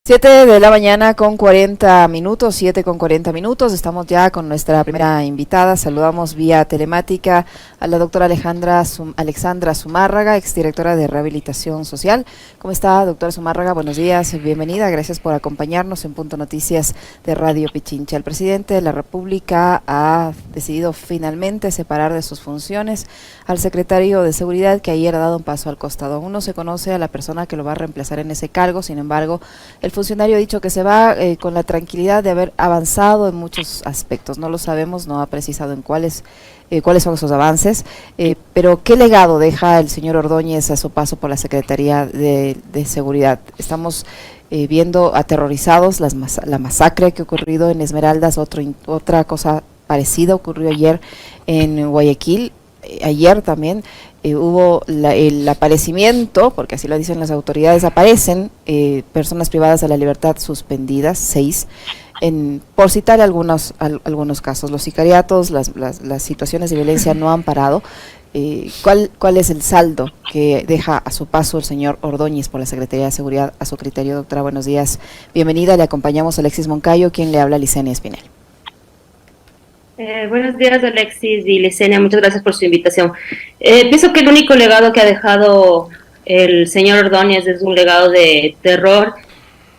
7 de la mañana con 40 minutos, 7 con 40 minutos. Estamos ya con nuestra primera invitada. Saludamos vía telemática a la doctora Alexandra Zumárraga, exdirectora de Rehabilitación Social. ¿Cómo está, doctora Zumárraga? Buenos días, bienvenida. Gracias por acompañarnos en Punto Noticias de Radio Pichincha. El presidente de la República ha decidido finalmente separar de sus funciones al secretario de Seguridad, que ayer ha dado un paso al costado. Aún no se conoce a la persona que lo va a reemplazar en ese cargo. Sin embargo, el funcionario ha dicho que se va con la tranquilidad de haber avanzado en muchos aspectos. No lo sabemos, no ha precisado en cuáles son esos avances, pero ¿qué legado deja el señor Ordóñez a su paso por la Secretaría de Seguridad? Estamos viendo aterrorizados la masacre que ha ocurrido en Esmeraldas. Otra cosa parecida ocurrió ayer en Guayaquil. Ayer también hubo el aparecimiento, porque así lo dicen las autoridades, aparecen personas privadas de la libertad suspendidas, 6, por citar algunos casos. Los sicariatos, las situaciones de violencia no han parado. ¿Cuál es el saldo que deja a su paso el señor Ordóñez por la Secretaría de Seguridad a su criterio? Doctora, buenos días, bienvenida. Le acompañamos a Alexis Moncayo, quien le habla, Licenia Espinel. Buenos días, Alexis y Licenia, muchas gracias por su invitación. Pienso que el único legado que ha dejado el señor Ordóñez es un legado de terror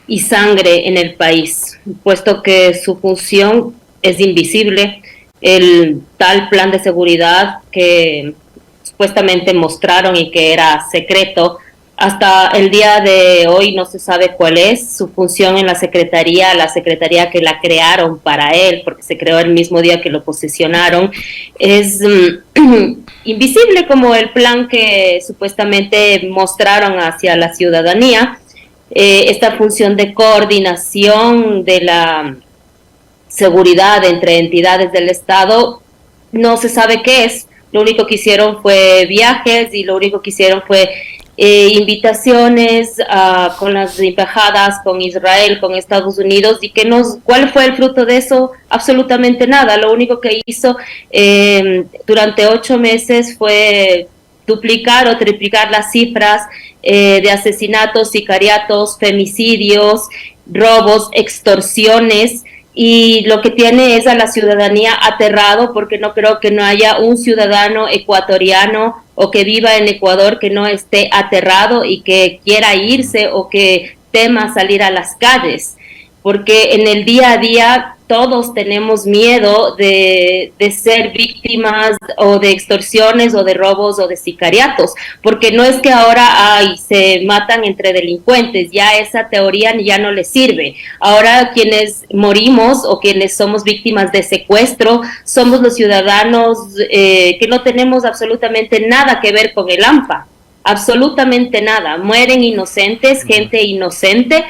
y sangre en el país, puesto que su función es invisible. El tal plan de seguridad que supuestamente mostraron y que era secreto, hasta el día de hoy no se sabe cuál es su función en la secretaría que la crearon para él, porque se creó el mismo día que lo posesionaron. Es invisible como el plan que supuestamente mostraron hacia la ciudadanía. Esta función de coordinación de la seguridad entre entidades del Estado no se sabe qué es. Lo único que hicieron fue viajes y lo único que hicieron fue invitaciones con las embajadas, con Israel, con Estados Unidos, y ¿cuál fue el fruto de eso? Absolutamente nada. Lo único que hizo durante 8 meses fue duplicar o triplicar las cifras de asesinatos, sicariatos, femicidios, robos, extorsiones, y lo que tiene es a la ciudadanía aterrado, porque no creo que no haya un ciudadano ecuatoriano o que viva en Ecuador que no esté aterrado y que quiera irse o que tema salir a las calles, porque en el día a día todos tenemos miedo de ser víctimas o de extorsiones o de robos o de sicariatos, porque no es que ahora se matan entre delincuentes, ya esa teoría ya no les sirve. Ahora quienes morimos o quienes somos víctimas de secuestro somos los ciudadanos que no tenemos absolutamente nada que ver con el AMPA. Absolutamente nada, mueren inocentes, gente inocente.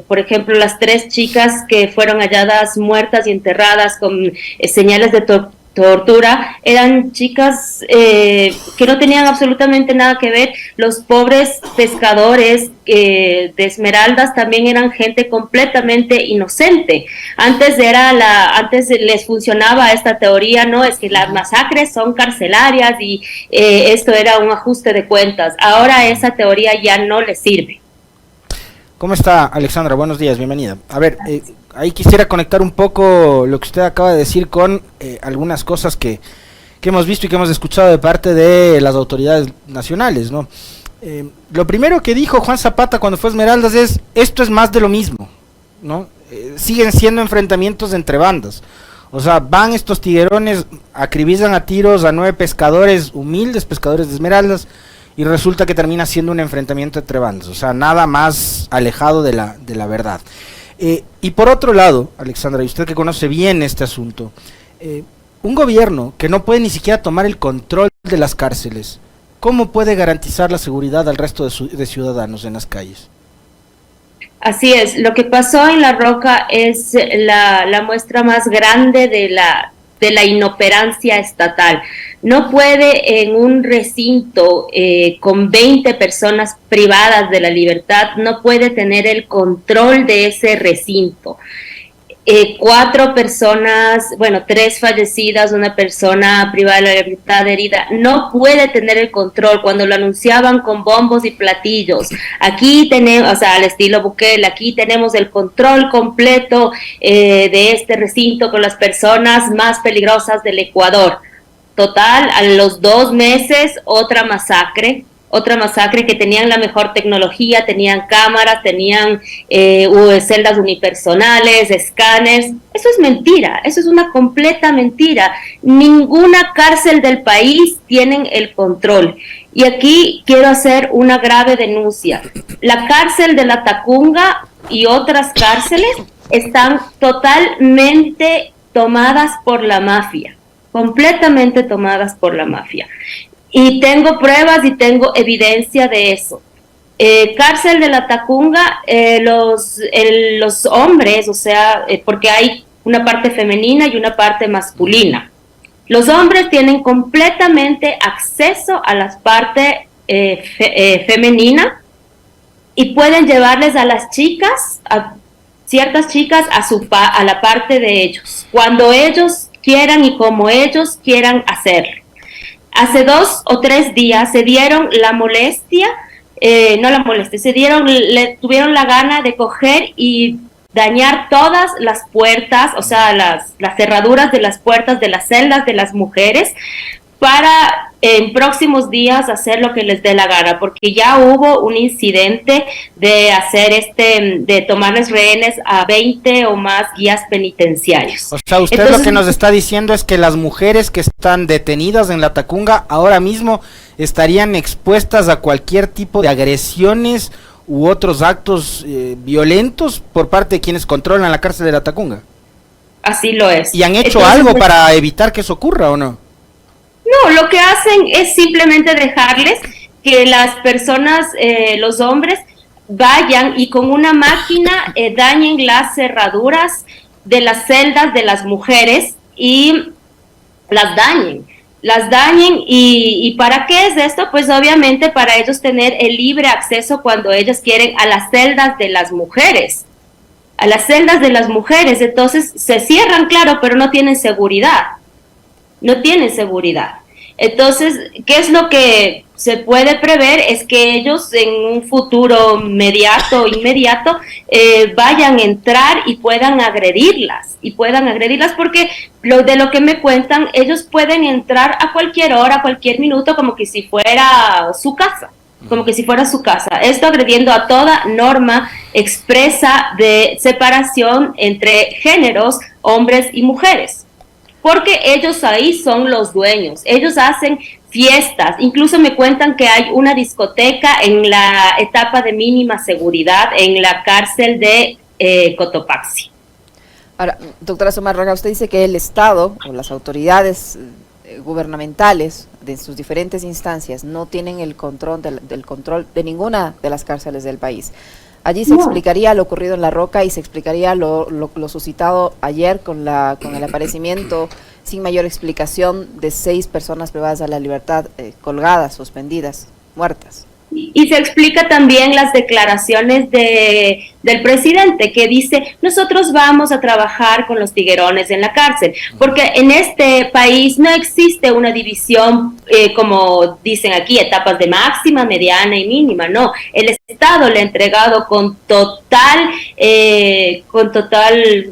Por ejemplo, las 3 chicas que fueron halladas muertas y enterradas con señales de tortura, eran chicas que no tenían absolutamente nada que ver. Los pobres pescadores de Esmeraldas también eran gente completamente inocente. Antes les funcionaba esta teoría, no, es que las masacres son carcelarias y esto era un ajuste de cuentas. Ahora esa teoría ya no les sirve. ¿Cómo está, Alexandra? Buenos días, bienvenida. A ver, ahí quisiera conectar un poco lo que usted acaba de decir con algunas cosas que hemos visto y que hemos escuchado de parte de las autoridades nacionales, ¿no? Lo primero que dijo Juan Zapata cuando fue a Esmeraldas es: esto es más de lo mismo, ¿no? Siguen siendo enfrentamientos entre bandas. O sea, van estos tiguerones, acribillan a tiros a 9 pescadores, humildes pescadores de Esmeraldas, y resulta que termina siendo un enfrentamiento entre bandas. O sea, nada más alejado de la verdad. Y por otro lado, Alexandra, y usted que conoce bien este asunto, un gobierno que no puede ni siquiera tomar el control de las cárceles, ¿cómo puede garantizar la seguridad al resto de ciudadanos en las calles? Así es, lo que pasó en La Roca es la muestra más grande de la inoperancia estatal. No puede en un recinto con 20 personas privadas de la libertad, no puede tener el control de ese recinto. 4 personas, bueno, 3 fallecidas, una persona privada de la libertad herida, no puede tener el control cuando lo anunciaban con bombos y platillos. Aquí tenemos, o sea, al estilo Bukele, aquí tenemos el control completo de este recinto con las personas más peligrosas del Ecuador. Total, a los 2 meses, otra masacre que tenían la mejor tecnología, tenían cámaras, tenían celdas unipersonales, escáneres. Eso es mentira, eso es una completa mentira. Ninguna cárcel del país tienen el control. Y aquí quiero hacer una grave denuncia. La cárcel de La Tacunga y otras cárceles están totalmente tomadas por la mafia, completamente tomadas por la mafia. Y tengo pruebas y tengo evidencia de eso. Cárcel de La Tacunga, los hombres, o sea, porque hay una parte femenina y una parte masculina. Los hombres tienen completamente acceso a la parte femenina y pueden llevarles a las chicas, a ciertas chicas, a la parte de ellos, cuando ellos quieran y como ellos quieran hacerlo. Hace 2 o 3 días se dieron la molestia, tuvieron la gana de coger y dañar todas las puertas, o sea, las cerraduras de las puertas de las celdas de las mujeres, para en próximos días hacer lo que les dé la gana, porque ya hubo un incidente de de tomarles rehenes a 20 o más guías penitenciarios. O sea, usted entonces, lo que nos está diciendo es que las mujeres que están detenidas en La Tacunga ahora mismo estarían expuestas a cualquier tipo de agresiones u otros actos violentos por parte de quienes controlan la cárcel de La Tacunga. Así lo es. ¿Y han hecho algo para evitar que eso ocurra o no? No, lo que hacen es simplemente dejarles que las personas, los hombres, vayan y con una máquina dañen las cerraduras de las celdas de las mujeres y las dañen y ¿para qué es esto? Pues obviamente para ellos tener el libre acceso cuando ellos quieren a las celdas de las mujeres, entonces se cierran, claro, pero no tienen seguridad. Entonces, ¿qué es lo que se puede prever? Es que ellos en un futuro inmediato vayan a entrar y puedan agredirlas, porque de lo que me cuentan, ellos pueden entrar a cualquier hora, a cualquier minuto, como que si fuera su casa. Esto agrediendo a toda norma expresa de separación entre géneros, hombres y mujeres. Porque ellos ahí son los dueños, ellos hacen fiestas, incluso me cuentan que hay una discoteca en la etapa de mínima seguridad en la cárcel de Cotopaxi. Ahora, doctora Zumárraga, usted dice que el Estado o las autoridades gubernamentales de sus diferentes instancias no tienen el control del control de ninguna de las cárceles del país. Allí se explicaría lo ocurrido en La Roca y se explicaría lo suscitado ayer con el aparecimiento sin mayor explicación de 6 personas privadas de la libertad, colgadas, suspendidas, muertas. Y se explica también las declaraciones del presidente, que dice: nosotros vamos a trabajar con los tiguerones en la cárcel, porque en este país no existe una división, como dicen aquí, etapas de máxima, mediana y mínima. No, el Estado le ha entregado con total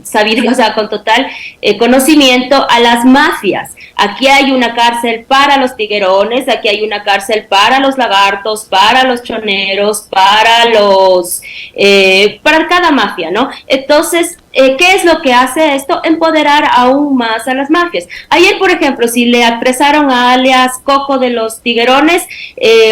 sabiduría, o sea, con total conocimiento a las mafias. Aquí hay una cárcel para los tiguerones, aquí hay una cárcel para los lagartos, para los choneros, para cada mafia, ¿no? Entonces, ¿qué es lo que hace esto? Empoderar aún más a las mafias. Ayer, por ejemplo, si le apresaron a alias Coco de los Tiguerones,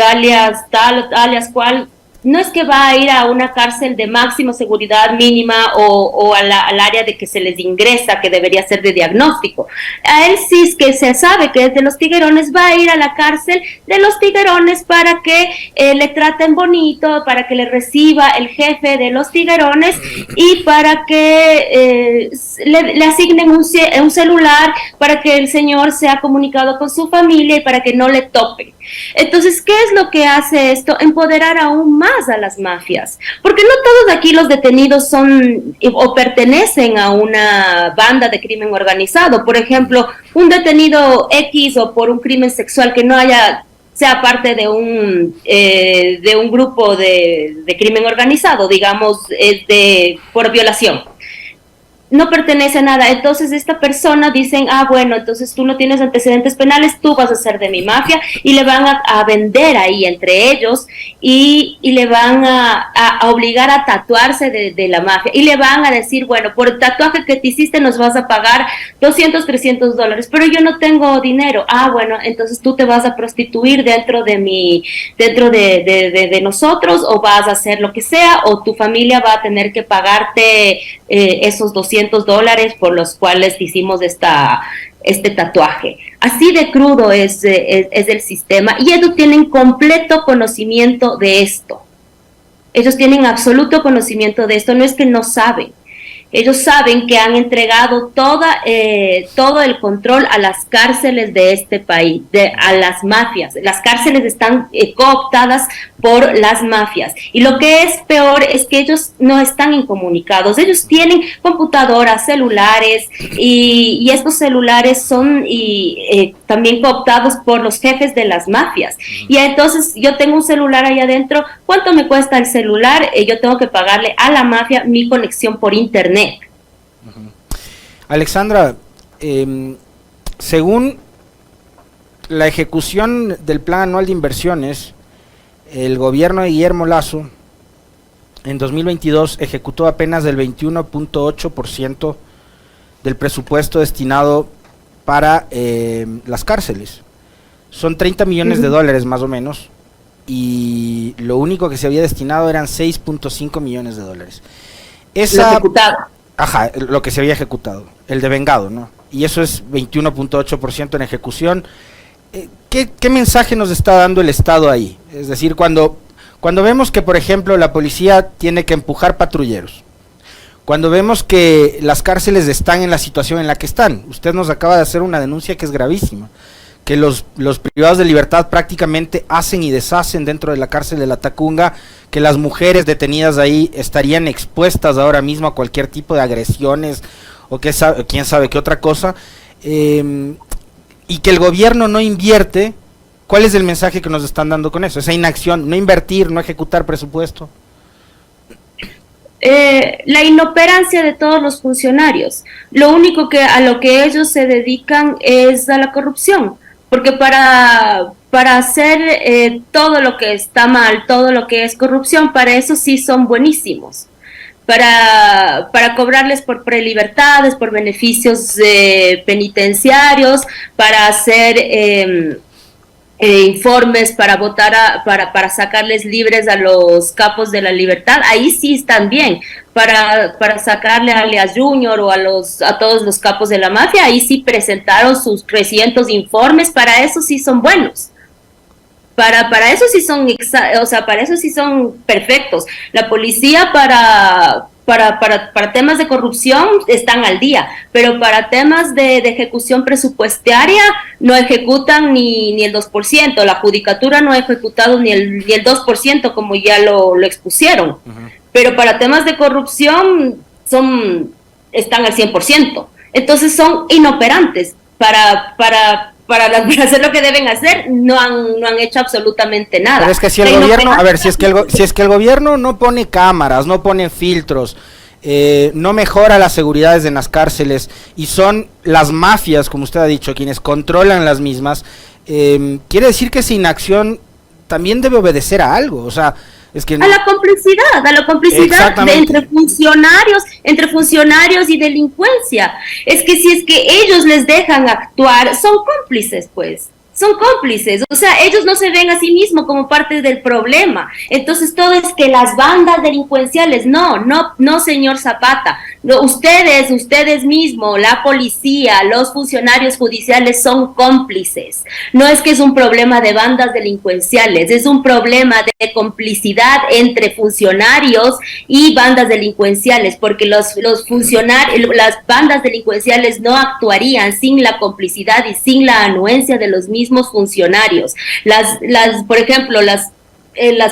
alias tal, alias cual, no es que va a ir a una cárcel de máxima seguridad mínima o al área de que se les ingresa, que debería ser de diagnóstico. A él sí es que se sabe que es de los Tiguerones, va a ir a la cárcel de los Tiguerones para que le traten bonito, para que le reciba el jefe de los Tiguerones y para que le asignen un celular, para que el señor sea comunicado con su familia y para que no le topen. Entonces, ¿qué es lo que hace esto? Empoderar aún más a las mafias, porque no todos aquí los detenidos son o pertenecen a una banda de crimen organizado. Por ejemplo, un detenido X o por un crimen sexual que no sea parte de un grupo de crimen organizado, digamos, por violación. No pertenece a nada. Entonces esta persona dicen, bueno, entonces tú no tienes antecedentes penales, tú vas a ser de mi mafia, y le van a vender ahí entre ellos y le van a obligar a tatuarse de la mafia, y le van a decir, bueno, por el tatuaje que te hiciste nos vas a pagar $200, $300, pero yo no tengo dinero. Bueno, entonces tú te vas a prostituir dentro de nosotros, o vas a hacer lo que sea, o tu familia va a tener que pagarte esos $200 por los cuales hicimos este tatuaje. Así de crudo es el sistema, y ellos tienen completo conocimiento de esto. Ellos tienen absoluto conocimiento de esto, no es que no saben. Ellos saben que han entregado todo el control a las cárceles de este país, a las mafias. Las cárceles están cooptadas por las mafias. Y lo que es peor es que ellos no están incomunicados. Ellos tienen computadoras, celulares, y estos celulares son también cooptados por los jefes de las mafias. Y entonces yo tengo un celular ahí adentro. ¿Cuánto me cuesta el celular? Yo tengo que pagarle a la mafia mi conexión por internet. Alexandra, según la ejecución del Plan Anual de Inversiones, el gobierno de Guillermo Lasso en 2022 ejecutó apenas el 21.8% del presupuesto destinado para las cárceles. Son 30 millones de dólares más o menos, y lo único que se había destinado eran 6.5 millones de dólares. Lo ejecutado. Ajá, lo que se había ejecutado, el devengado, ¿no? Y eso es 21.8% en ejecución. ¿Qué mensaje nos está dando el Estado ahí? Es decir, cuando vemos que, por ejemplo, la policía tiene que empujar patrulleros, cuando vemos que las cárceles están en la situación en la que están, usted nos acaba de hacer una denuncia que es gravísima, que los privados de libertad prácticamente hacen y deshacen dentro de la cárcel de La Tacunga, que las mujeres detenidas ahí estarían expuestas ahora mismo a cualquier tipo de agresiones o quién sabe qué otra cosa, y que el gobierno no invierte. ¿Cuál es el mensaje que nos están dando con eso? Esa inacción, no invertir, no ejecutar presupuesto. La inoperancia de todos los funcionarios. Lo único a lo que ellos se dedican es a la corrupción, porque para hacer todo lo que está mal, todo lo que es corrupción, para eso sí son buenísimos. Para cobrarles por prelibertades, por beneficios penitenciarios, para hacer informes, para para sacarles libres a los capos de la libertad. Ahí sí están bien. Para sacarle a Alias Junior o a todos los capos de la mafia, ahí sí presentaron sus 300 informes. Para eso sí son buenos. Para eso sí son, para eso sí son perfectos. La policía para temas de corrupción están al día, pero para temas de ejecución presupuestaria no ejecutan ni el 2%. La judicatura no ha ejecutado ni el 2%, como ya lo expusieron. Uh-huh. Pero para temas de corrupción están al 100%. Entonces son inoperantes para hacer lo que deben hacer. No han hecho absolutamente nada. Pero es que si el gobierno, a ver, si es que el gobierno no pone cámaras, no pone filtros, no mejora las seguridades en las cárceles, y son las mafias, como usted ha dicho, quienes controlan las mismas, quiere decir que esa inacción también debe obedecer a algo. O sea, es que a la complicidad entre funcionarios y delincuencia. Es que si es que ellos les dejan actuar, son cómplices, pues. Son cómplices, o sea, ellos no se ven a sí mismos como parte del problema. Entonces todo es que las bandas delincuenciales, no, señor Zapata, No, ustedes mismos, la policía, los funcionarios judiciales son cómplices. No es que es un problema de bandas delincuenciales, es un problema de complicidad entre funcionarios y bandas delincuenciales, porque los funcionarios, las bandas delincuenciales no actuarían sin la complicidad y sin la anuencia de los mismos funcionarios. Por ejemplo, las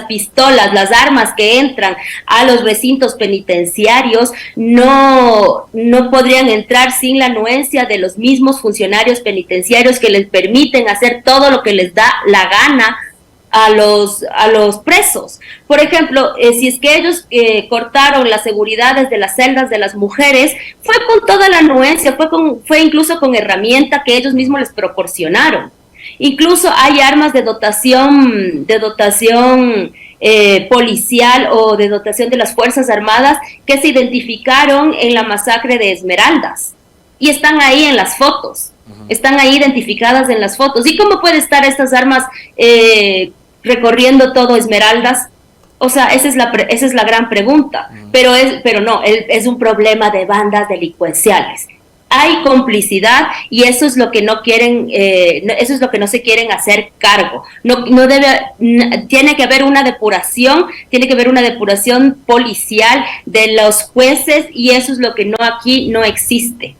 pistolas, las armas que entran a los recintos penitenciarios no podrían entrar sin la anuencia de los mismos funcionarios penitenciarios que les permiten hacer todo lo que les da la gana a los presos. Por ejemplo, si es que ellos cortaron las seguridades de las celdas de las mujeres, fue con toda la anuencia, fue incluso con herramienta que ellos mismos les proporcionaron. Incluso hay armas de dotación policial o de dotación de las Fuerzas Armadas que se identificaron en la masacre de Esmeraldas y están ahí en las fotos, están ahí identificadas en las fotos. ¿Y cómo puede estar estas armas recorriendo todo Esmeraldas? O sea, esa es la gran pregunta, pero no, es un problema de bandas delincuenciales. Hay complicidad y eso es lo que no quieren, eso es lo que no se quieren hacer cargo. Tiene que haber una depuración policial de los jueces y eso es lo que aquí no existe.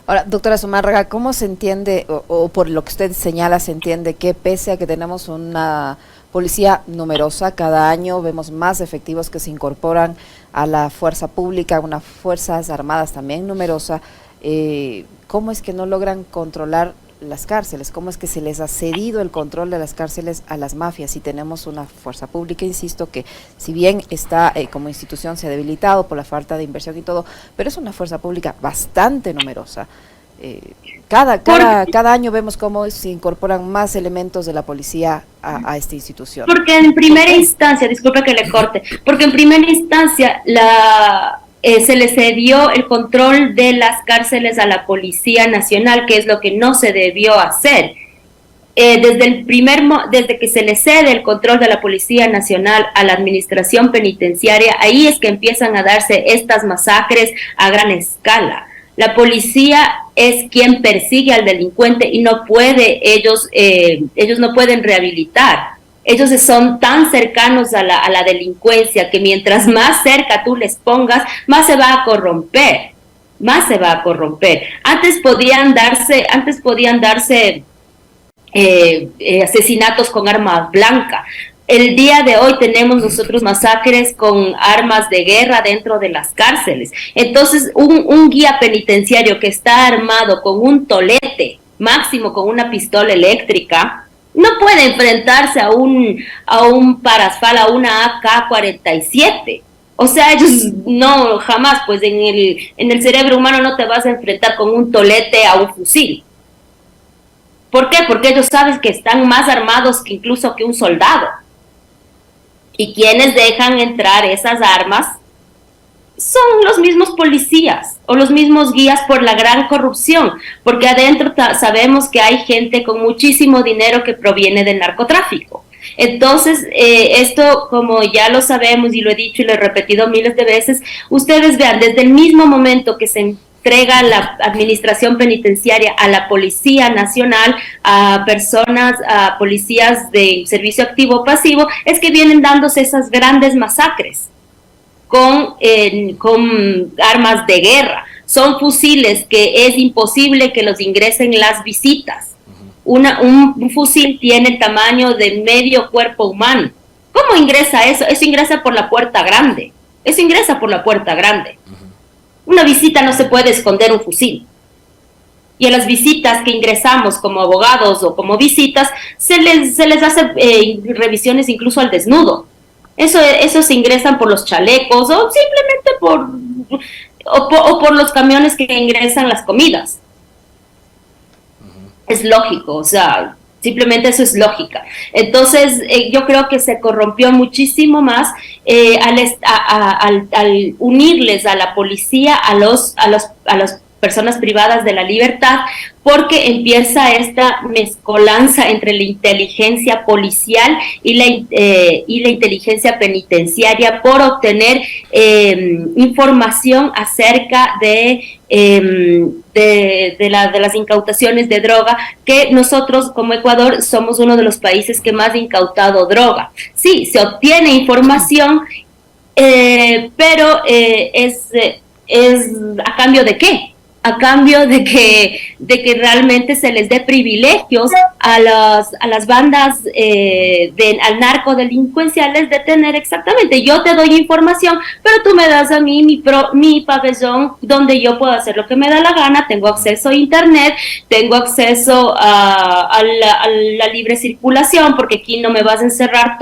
Ahora, doctora Zumárraga, ¿cómo se entiende, o por lo que usted señala, se entiende que pese a que tenemos una policía numerosa, cada año vemos más efectivos que se incorporan a la fuerza pública, unas fuerzas armadas también numerosas, ¿cómo es que no logran controlar las cárceles? ¿Cómo es que se les ha cedido el control de las cárceles a las mafias? Si tenemos una fuerza pública, insisto, que si bien está como institución se ha debilitado por la falta de inversión y todo, pero es una fuerza pública bastante numerosa. Cada año vemos cómo se incorporan más elementos de la policía a esta institución. Porque en primera instancia, disculpe que le corte, porque en primera instancia se le cedió el control de las cárceles a la Policía Nacional, que es lo que no se debió hacer. Desde que se le cede el control de la Policía Nacional a la administración penitenciaria, ahí es que empiezan a darse estas masacres a gran escala. La policía es quien persigue al delincuente y ellos no pueden rehabilitar. Ellos son tan cercanos a la delincuencia que mientras más cerca tú les pongas, más se va a corromper. Antes podían darse asesinatos con arma blanca. El día de hoy tenemos nosotros masacres con armas de guerra dentro de las cárceles. Entonces, un guía penitenciario que está armado con un tolete, máximo con una pistola eléctrica, no puede enfrentarse a un Parasfal, a una AK-47. O sea, ellos no, jamás, pues en el cerebro humano no te vas a enfrentar con un tolete a un fusil. ¿Por qué? Porque ellos saben que están más armados que incluso que un soldado. Y quienes dejan entrar esas armas son los mismos policías o los mismos guías por la gran corrupción, porque adentro sabemos que hay gente con muchísimo dinero que proviene del narcotráfico. Entonces, esto, como ya lo sabemos y lo he dicho y lo he repetido miles de veces, ustedes vean, desde el mismo momento que se entrega la administración penitenciaria a la Policía Nacional, a policías de servicio activo o pasivo, es que vienen dándose esas grandes masacres con armas de guerra. Son fusiles que es imposible que los ingresen las visitas. Un fusil tiene el tamaño de medio cuerpo humano. ¿Cómo ingresa eso? Eso ingresa por la puerta grande. Una visita no se puede esconder un fusil. Y a las visitas que ingresamos como abogados o como visitas, se les hace revisiones incluso al desnudo. Eso se ingresan por los chalecos o simplemente por los camiones que ingresan las comidas. Es lógico, o sea, simplemente eso es lógica. Entonces, yo creo que se corrompió muchísimo más al unirles a la policía a los personas privadas de la libertad, porque empieza esta mezcolanza entre la inteligencia policial y la inteligencia penitenciaria por obtener información acerca de las incautaciones de droga, que nosotros como Ecuador somos uno de los países que más ha incautado droga. Sí, se obtiene información, pero es ¿a cambio de qué? A cambio de que realmente se les dé privilegios a las bandas al narcodelincuenciales de tener exactamente, yo te doy información, pero tú me das a mí mi pabellón donde yo puedo hacer lo que me da la gana, tengo acceso a internet, tengo acceso a la libre circulación, porque aquí no me vas a encerrar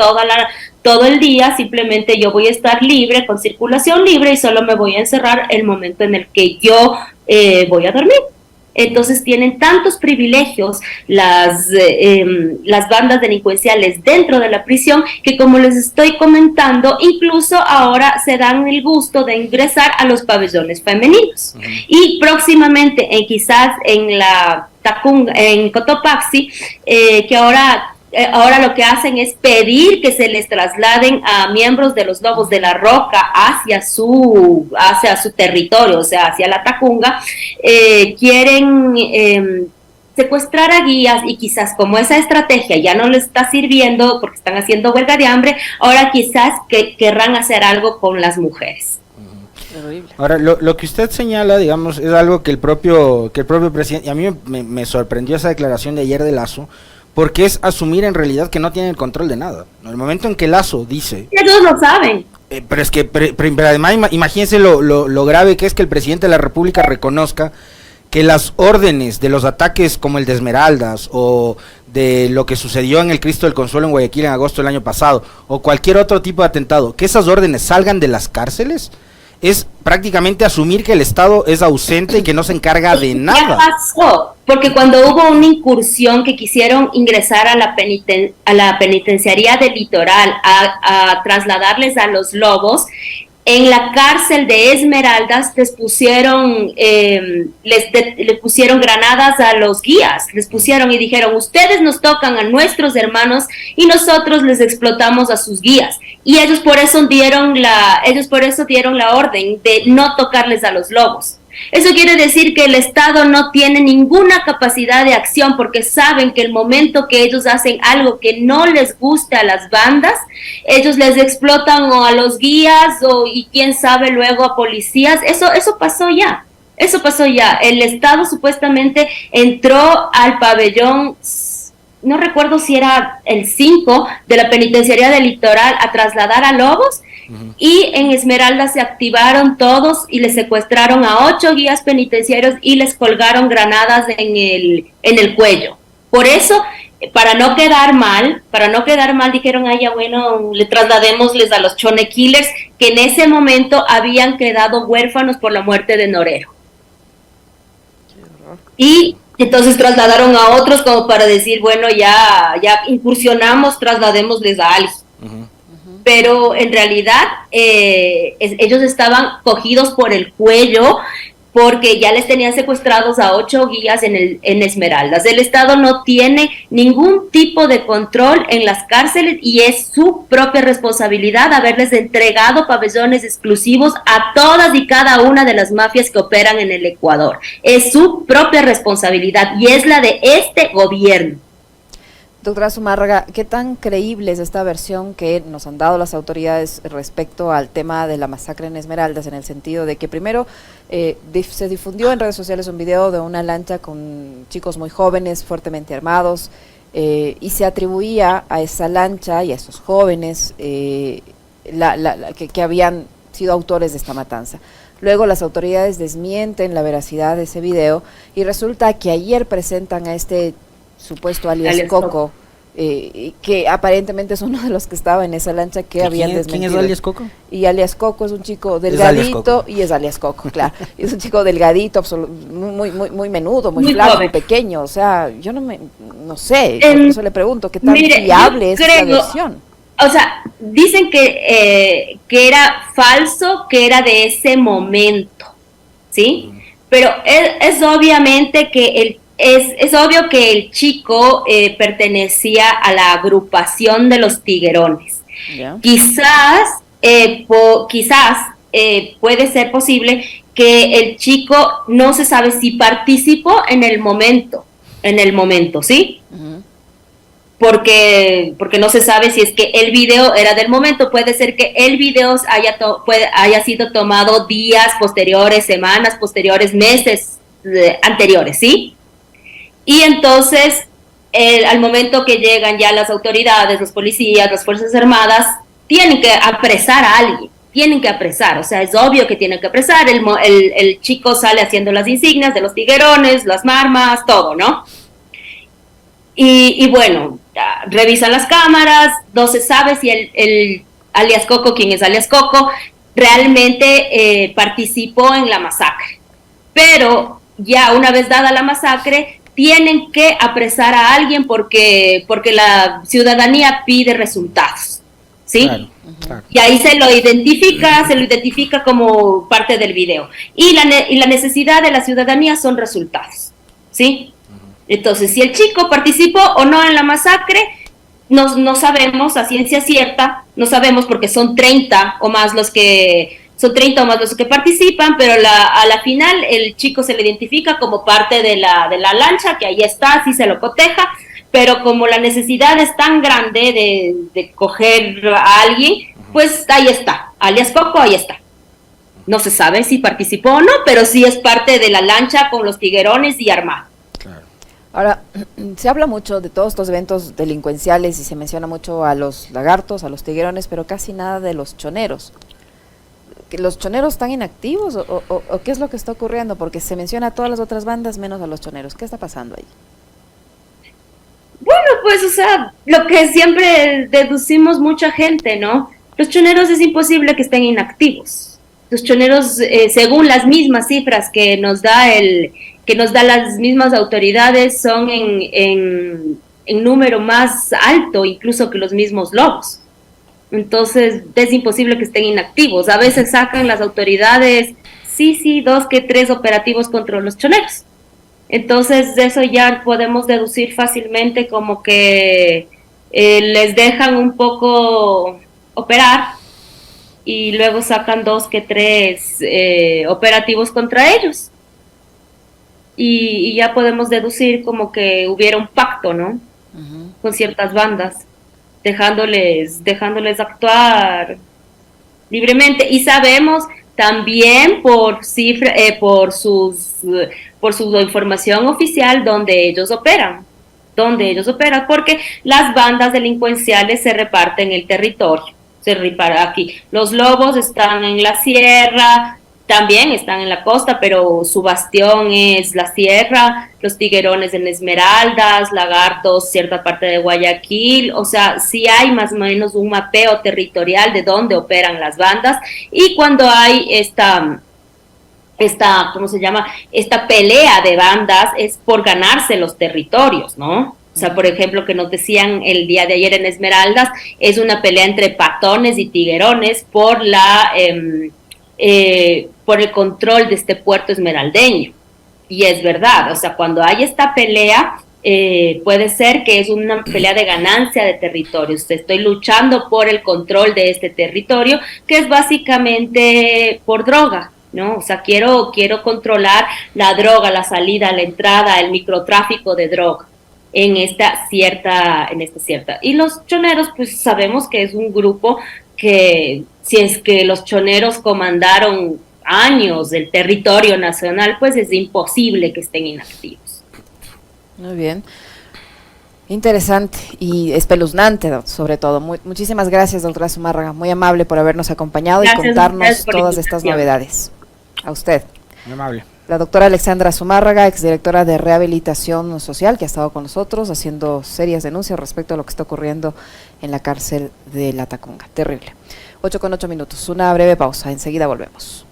todo el día, simplemente yo voy a estar libre, con circulación libre, y solo me voy a encerrar el momento en el que yo voy a dormir. Entonces tienen tantos privilegios las bandas delincuenciales dentro de la prisión, que, como les estoy comentando, incluso ahora se dan el gusto de ingresar a los pabellones femeninos. Y próximamente, quizás en la Tacunga, en Cotopaxi, que ahora lo que hacen es pedir que se les trasladen a miembros de los Lobos de la Roca hacia su territorio, o sea, hacia la Tacunga. Quieren secuestrar a guías, y quizás, como esa estrategia ya no les está sirviendo porque están haciendo huelga de hambre, ahora quizás querrán hacer algo con las mujeres. Ahora, lo que usted señala, digamos, es algo que el propio presidente, y a mí me sorprendió esa declaración de ayer de Lasso, porque es asumir en realidad que no tienen el control de nada. En el momento en que Lasso dice... Ellos lo saben. Pero es que, pero además, imagínense lo grave que es que el presidente de la República reconozca que las órdenes de los ataques como el de Esmeraldas, o de lo que sucedió en el Cristo del Consuelo en Guayaquil en agosto del año pasado, o cualquier otro tipo de atentado, que esas órdenes salgan de las cárceles, es prácticamente asumir que el Estado es ausente y que no se encarga de nada. Ya pasó, porque cuando hubo una incursión que quisieron ingresar a la penitenciaría del Litoral a trasladarles a los Lobos, en la cárcel de Esmeraldas les pusieron granadas a los guías, les pusieron y dijeron: ustedes nos tocan a nuestros hermanos y nosotros les explotamos a sus guías. Y ellos por eso dieron la orden de no tocarles a los lobos. Eso quiere decir que el Estado no tiene ninguna capacidad de acción, porque saben que el momento que ellos hacen algo que no les gusta a las bandas, ellos les explotan o a los guías y quién sabe luego a policías. Eso pasó ya. El Estado supuestamente entró al pabellón, no recuerdo si era el 5 de la penitenciaría del Litoral, a trasladar a lobos. Y en Esmeralda se activaron todos y les secuestraron a 8 guías penitenciarios y les colgaron granadas en el cuello. Por eso, para no quedar mal, dijeron: ya bueno, le trasladémosles a los Chone Killers, que en ese momento habían quedado huérfanos por la muerte de Norero. Y entonces trasladaron a otros como para decir: bueno, ya incursionamos, trasladémosles a alguien. Pero en realidad ellos estaban cogidos por el cuello, porque ya les tenían secuestrados a 8 guías en Esmeraldas. El Estado no tiene ningún tipo de control en las cárceles, y es su propia responsabilidad haberles entregado pabellones exclusivos a todas y cada una de las mafias que operan en el Ecuador. Es su propia responsabilidad, y es la de este gobierno. Doctora Zumárraga, ¿qué tan creíble es esta versión que nos han dado las autoridades respecto al tema de la masacre en Esmeraldas, en el sentido de que primero se difundió en redes sociales un video de una lancha con chicos muy jóvenes, fuertemente armados, y se atribuía a esa lancha y a esos jóvenes que habían sido autores de esta matanza? Luego las autoridades desmienten la veracidad de ese video, y resulta que ayer presentan a este supuesto alias Coco, que aparentemente es uno de los que estaba en esa lancha que habían desmentido. ¿Quién es alias Coco? Y alias Coco es un chico delgadito, y es alias Coco, claro. Es un chico delgadito, muy menudo, muy flaco, muy pequeño. O sea, yo no sé, por eso le pregunto, ¿qué tan fiable es esta versión? O sea, dicen que era falso, que era de ese momento, ¿sí? pero es obviamente que es obvio que el chico pertenecía a la agrupación de los tiguerones. Ya. Quizás, puede ser posible que el chico no se sabe si participó en el momento, ¿sí? Ujú. Porque no se sabe si es que el video era del momento. Puede ser que el video haya sido tomado días posteriores, semanas posteriores, meses anteriores, ¿sí? Y entonces, al momento que llegan ya las autoridades, los policías, las Fuerzas Armadas, tienen que apresar a alguien, tienen que apresar, o sea, es obvio que tienen que apresar. El chico sale haciendo las insignias de los tiguerones, las marmas, todo, ¿no? Y bueno, revisan las cámaras, no se sabe si el alias Coco, quien es alias Coco, realmente participó en la masacre. Pero ya una vez dada la masacre, tienen que apresar a alguien porque la ciudadanía pide resultados, ¿sí? Claro, claro. Y ahí se lo identifica como parte del video. Y la necesidad de la ciudadanía son resultados, ¿sí? Entonces, si el chico participó o no en la masacre, no sabemos a ciencia cierta, no sabemos porque son 30 o más los que participan, pero a la final el chico se le identifica como parte de la lancha, que ahí está, sí se lo coteja, pero como la necesidad es tan grande de coger a alguien, pues ahí está, alias Coco, ahí está. No se sabe si participó o no, pero sí es parte de la lancha con los tiguerones y armado. Claro. Ahora, se habla mucho de todos estos eventos delincuenciales y se menciona mucho a los lagartos, a los tiguerones, pero casi nada de los choneros. ¿Los choneros están inactivos o qué es lo que está ocurriendo? Porque se menciona a todas las otras bandas menos a los choneros. ¿Qué está pasando ahí? Bueno, pues, o sea, lo que siempre deducimos mucha gente, ¿no? Los choneros es imposible que estén inactivos. Los choneros, según las mismas cifras que nos da las mismas autoridades, son en número más alto incluso que los mismos lobos. Entonces es imposible que estén inactivos. A veces sacan las autoridades, sí, 2 que 3 operativos contra los choneros. Entonces de eso ya podemos deducir fácilmente como que les dejan un poco operar y luego sacan 2 que 3 operativos contra ellos. Y ya podemos deducir como que hubiera un pacto, ¿no? Uh-huh. Con ciertas bandas, dejándoles actuar libremente. Y sabemos también por su información oficial donde ellos operan, porque las bandas delincuenciales se reparten el territorio. Se repara aquí. Los lobos están en la sierra, también están en la costa, pero su bastión es la sierra, los tiguerones en Esmeraldas, lagartos, cierta parte de Guayaquil. O sea, sí hay más o menos un mapeo territorial de dónde operan las bandas, y cuando hay esta ¿cómo se llama? Esta pelea de bandas es por ganarse los territorios, ¿no? O sea, por ejemplo, que nos decían el día de ayer en Esmeraldas, es una pelea entre patones y tiguerones por por el control de este puerto esmeraldeño. Y es verdad, o sea, cuando hay esta pelea, puede ser que es una pelea de ganancia de territorios. Estoy luchando por el control de este territorio, que es básicamente por droga, ¿no? O sea, quiero controlar la droga, la salida, la entrada, el microtráfico de droga en esta cierta. Y los choneros, pues sabemos que es un grupo que, si es que los choneros comandaron años del territorio nacional, pues es imposible que estén inactivos. Muy bien. Interesante y espeluznante, sobre todo. Muchísimas gracias, doctora Zumárraga. Muy amable por habernos acompañado y contarnos todas estas novedades. A usted. Muy amable. La doctora Alexandra Zumárraga, exdirectora de Rehabilitación Social, que ha estado con nosotros haciendo serias denuncias respecto a lo que está ocurriendo en la cárcel de La Tacunga. Terrible. 8:08. Una breve pausa. Enseguida volvemos.